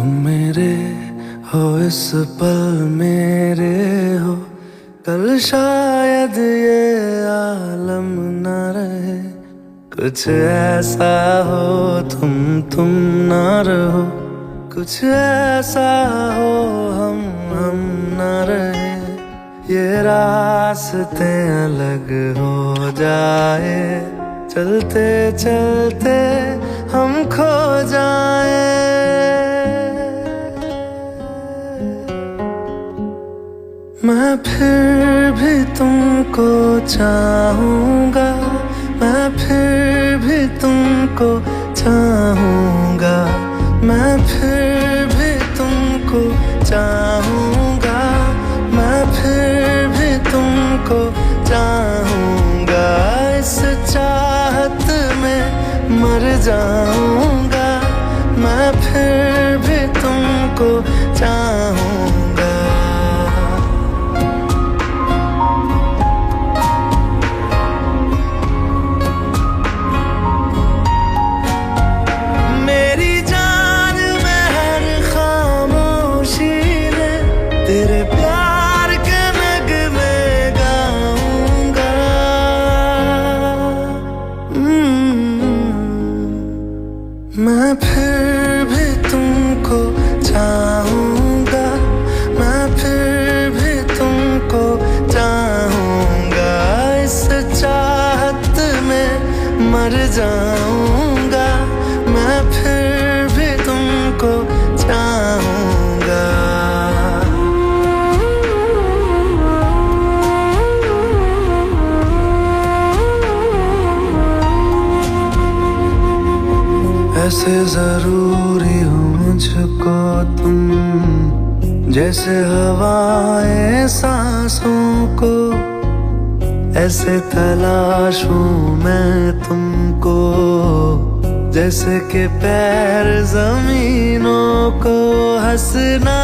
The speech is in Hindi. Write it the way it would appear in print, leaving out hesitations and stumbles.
तुम मेरे हो इस पल मेरे हो, कल शायद ये आलम न रहे। कुछ ऐसा हो तुम ना रहो, कुछ ऐसा हो हम ना रहे। ये रास्ते अलग हो जाए, चलते चलते हम खो जाए। मैं फिर भी तुमको चाहूँगा, मैं फिर भी तुमको चाहूँगा, मैं फिर भी तुमको चाहूँगा, मैं फिर भी तुमको चाहूँगा। इस चाहत में मर जाऊँगा, मैं फिर भी तुमको चाहूँगा। मेरी जान में हर खामोशी में तेरे प्यार के नगमे गाऊंगा। मैं फिर भी तुमको चाहूँगा, मैं फिर भी तुमको चाहूँगा। इस चाहत में मर जाऊँगा, मैं फिर भी तुमको चाहूँगा। ऐसे जरूरी हो मुझको तुम, जैसे हवाएं सांसों को। ऐसे तलाशूं मैं तुमको, जैसे कि पैर जमीनों को। हंसना